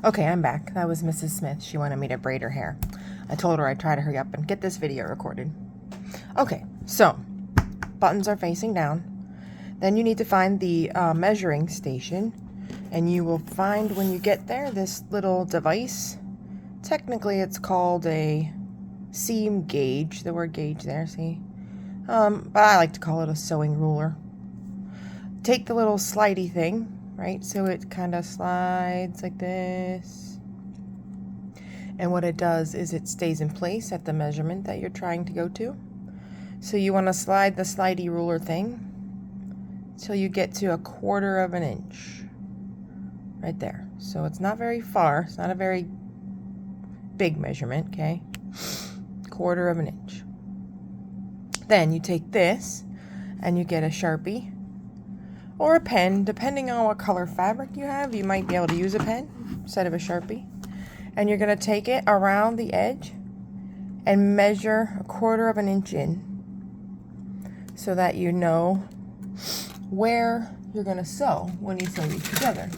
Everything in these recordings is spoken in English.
Okay, I'm back. That was Mrs. Smith. She wanted me to braid her hair. I told her I'd try to hurry up and get this video recorded. Okay, so buttons are facing down. Then you need to find the measuring station, and you will find when you get there this little device. Technically, it's called a seam gauge. The word gauge there, see? But I like to call it a sewing ruler. Take the little slidey thing, right? So it kind of slides like this. And what it does is it stays in place at the measurement that you're trying to go to. So you want to slide the slidey ruler thing till you get to 1/4 of an inch. Right there. So it's not very far. It's not a very big measurement, okay? 1/4 of an inch. Then you take this and you get a Sharpie or a pen, depending on what color fabric you have. You might be able to use a pen instead of a Sharpie. And you're going to take it around the edge and measure 1/4 of an inch in so that you know where you're going to sew when you sew these together.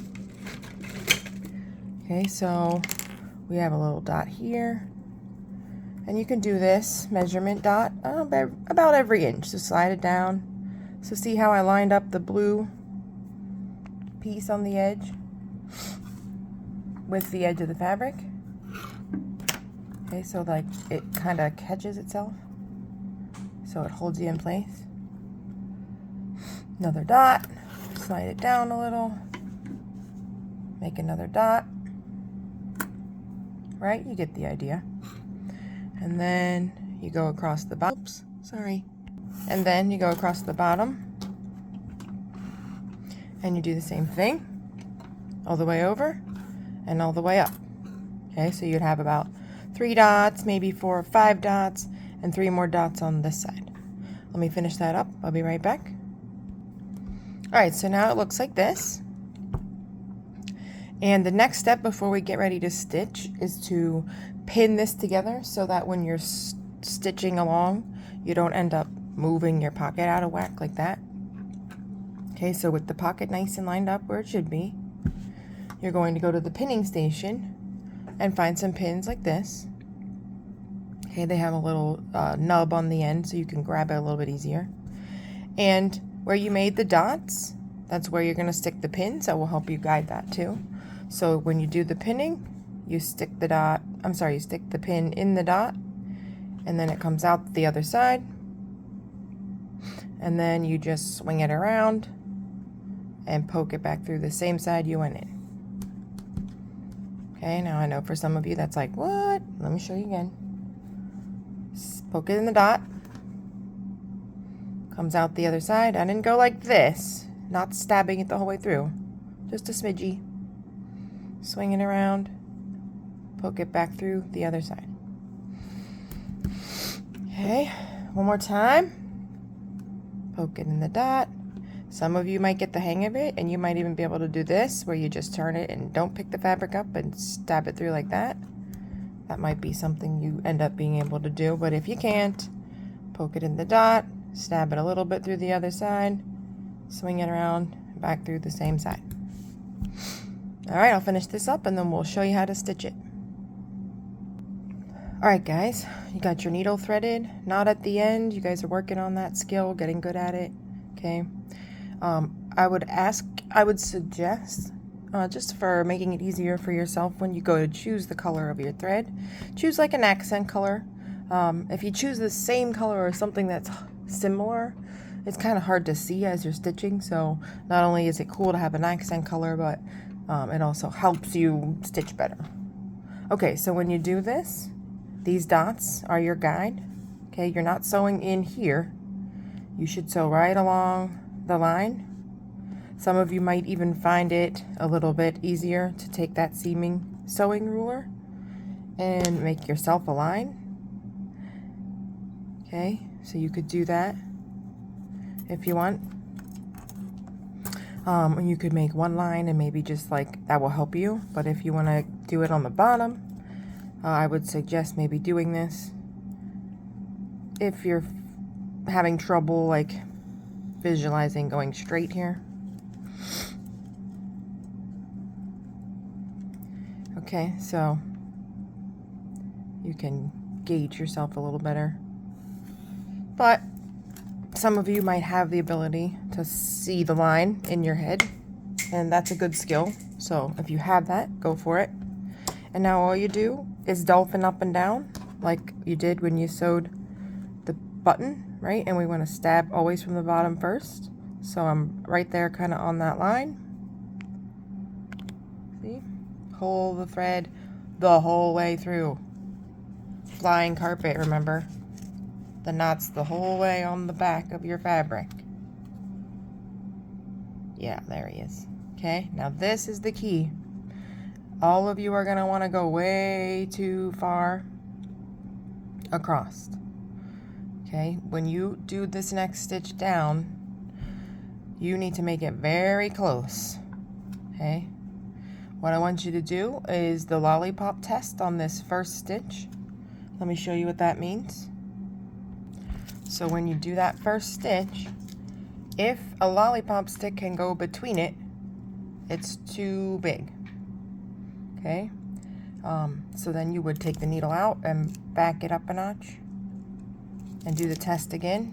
Okay, so we have a little dot here. And you can do this measurement dot about every inch. So slide it down. So see how I lined up the blue piece on the edge with the edge of the fabric? Okay, so like it kind of catches itself. So it holds you in place. Another dot. Slide it down a little. Make another dot. Right? You get the idea. And then you go across the bottom. Oops, sorry. And then you go across the bottom. And you do the same thing. All the way over and all the way up. Okay, so you'd have about 3 dots, maybe 4 or 5 dots, and 3 more dots on this side. Let me finish that up. I'll be right back. Alright, so now it looks like this. And the next step before we get ready to stitch is to pin this together so that when you're stitching along, you don't end up moving your pocket out of whack like that. Okay, so with the pocket nice and lined up where it should be, you're going to go to the pinning station and find some pins like this. Okay, they have a little nub on the end so you can grab it a little bit easier. And where you made the dots, that's where you're going to stick the pins. That will help you guide that too. So when you do the pinning, you stick you stick the pin in the dot, and then it comes out the other side. And then you just swing it around and poke it back through the same side you went in. Okay, now I know for some of you that's like, what? Let me show you again. Poke it in the dot. Comes out the other side. I didn't go like this, not stabbing it the whole way through. Just a smidgy. Swing it around. Poke it back through the other side. Okay, one more time. Poke it in the dot. Some of you might get the hang of it, and you might even be able to do this, where you just turn it and don't pick the fabric up and stab it through like that. That might be something you end up being able to do, but if you can't, poke it in the dot, stab it a little bit through the other side, swing it around, back through the same side. Alright, I'll finish this up and then we'll show you how to stitch it. Alright guys, you got your needle threaded, knot at the end. You guys are working on that skill, getting good at it. Okay. I would suggest, just for making it easier for yourself when you go to choose the color of your thread, choose like an accent color. If you choose the same color or something that's similar, it's kind of hard to see as you're stitching. So not only is it cool to have an accent color, but it also helps you stitch better. Okay, so when you do this, these dots are your guide. Okay, you're not sewing in here. You should sew right along the line. Some of you might even find it a little bit easier to take that sewing ruler and make yourself a line. Okay, so you could do that if you want. You could make one line and maybe just like that will help you. But if you want to do it on the bottom, I would suggest maybe doing this if you're having trouble like visualizing going straight here. Okay, so you can gauge yourself a little better. But some of you might have the ability to see the line in your head, and that's a good skill. So if you have that, go for it. And now all you do is dolphin up and down like you did when you sewed the button, right? And we want to stab always from the bottom first. So I'm right there kind of on that line. See? Pull the thread the whole way through. Flying carpet, remember? The knot's the whole way on the back of your fabric. Yeah, there he is. Okay, now this is the key. All of you are going to want to go way too far across. Okay, when you do this next stitch down, you need to make it very close. Okay, what I want you to do is the lollipop test on this first stitch. Let me show you what that means. So when you do that first stitch, if a lollipop stick can go between it, it's too big. Okay, so then you would take the needle out and back it up a notch and do the test again.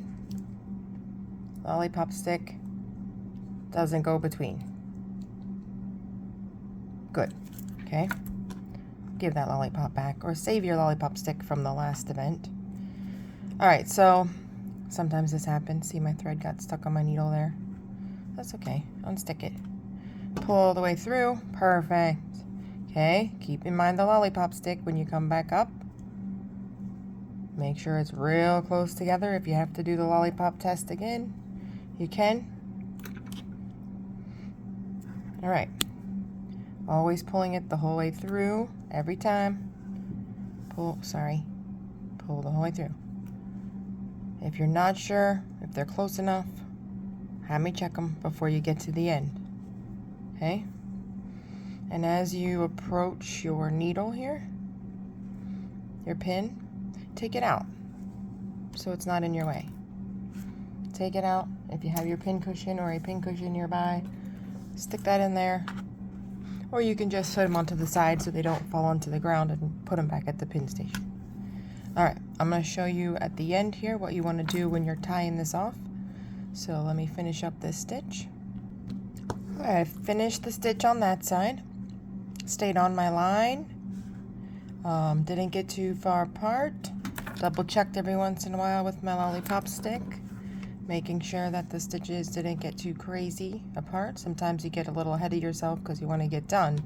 Lollipop stick doesn't go between. Good. Okay, give that lollipop back or save your lollipop stick from the last event. All right, so sometimes this happens. See, my thread got stuck on my needle there. That's okay. Unstick it. Pull all the way through. Perfect. Okay, keep in mind the lollipop stick when you come back up. Make sure it's real close together. If you have to do the lollipop test again, you can. All right. Always pulling it the whole way through every time. Pull the whole way through. If you're not sure if they're close enough, have me check them before you get to the end. Okay? And as you approach your needle here, your pin, take it out so it's not in your way. Take it out. If you have your pin cushion or a pin cushion nearby, stick that in there. Or you can just put them onto the side so they don't fall onto the ground and put them back at the pin station. Alright, I'm going to show you at the end here what you want to do when you're tying this off. So let me finish up this stitch. Alright, I finished the stitch on that side. Stayed on my line. Didn't get too far apart. Double checked every once in a while with my lollipop stick, making sure that the stitches didn't get too crazy apart. Sometimes you get a little ahead of yourself because you want to get done,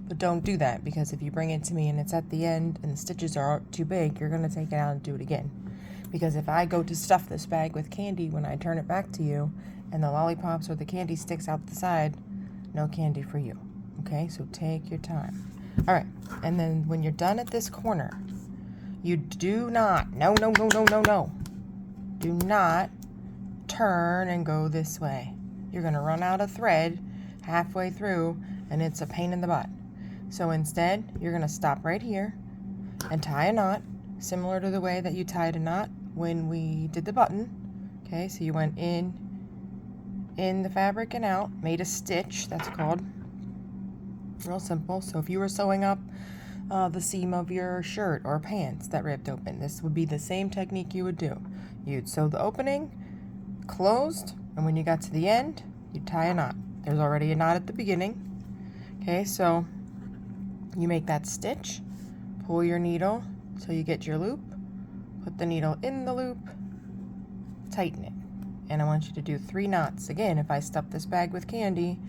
but don't do that, because if you bring it to me and it's at the end and the stitches are too big, you're going to take it out and do it again. Because if I go to stuff this bag with candy when I turn it back to you and the lollipops or the candy sticks out the side, no candy for you. Okay, so take your time. All right, and then when you're done at this corner, you do not, no, do not turn and go this way. You're going to run out of thread halfway through, and it's a pain in the butt. So instead, you're going to stop right here and tie a knot, similar to the way that you tied a knot when we did the button. Okay, so you went in the fabric and out, made a stitch, that's called. Real simple. So if you were sewing up the seam of your shirt or pants that ripped open, this would be the same technique you would do. You'd sew the opening, closed, and when you got to the end, you'd tie a knot. There's already a knot at the beginning. Okay, so you make that stitch, pull your needle so you get your loop, put the needle in the loop, tighten it. And I want you to do 3 knots. Again, if I stuff this bag with candy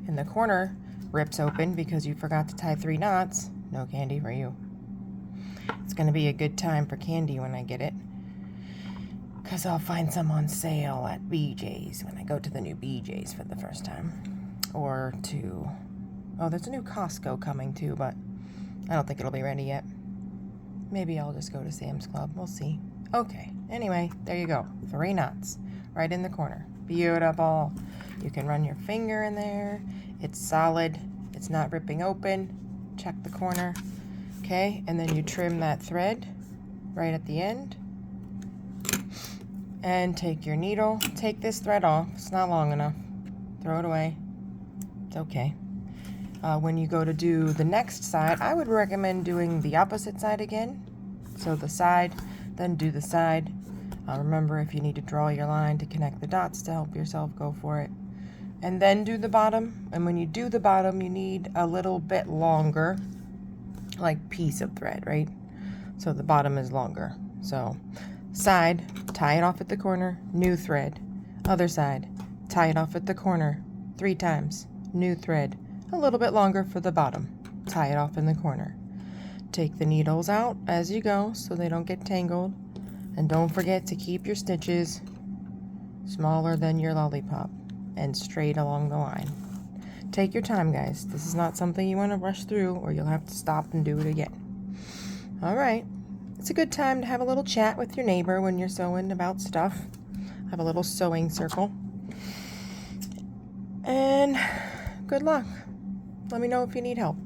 and the corner rips open because you forgot to tie 3 knots, no candy for you. It's going to be a good time for candy when I get it, because I'll find some on sale at BJ's when I go to the new BJ's for the first time. Or to, oh, there's a new Costco coming too, but I don't think it'll be ready yet. Maybe I'll just go to Sam's Club. We'll see. Okay, anyway, there you go. 3 knots right in the corner. Beautiful. You can run your finger in there. It's solid. It's not ripping open. Check the corner. Okay, and then you trim that thread right at the end. And take your needle. Take this thread off. It's not long enough. Throw it away. It's okay. When you go to do the next side, I would recommend doing the opposite side again. So the side, then do the side. Remember, if you need to draw your line to connect the dots to help yourself, go for it. And then do the bottom. And when you do the bottom, you need a little bit longer, like piece of thread, right? So the bottom is longer. So side, tie it off at the corner, new thread. Other side, tie it off at the corner 3 times, new thread. A little bit longer for the bottom, tie it off in the corner. Take the needles out as you go so they don't get tangled. And don't forget to keep your stitches smaller than your lollipop and straight along the line. Take your time, guys. This is not something you want to rush through or you'll have to stop and do it again. All right. It's a good time to have a little chat with your neighbor when you're sewing about stuff. Have a little sewing circle. And good luck. Let me know if you need help.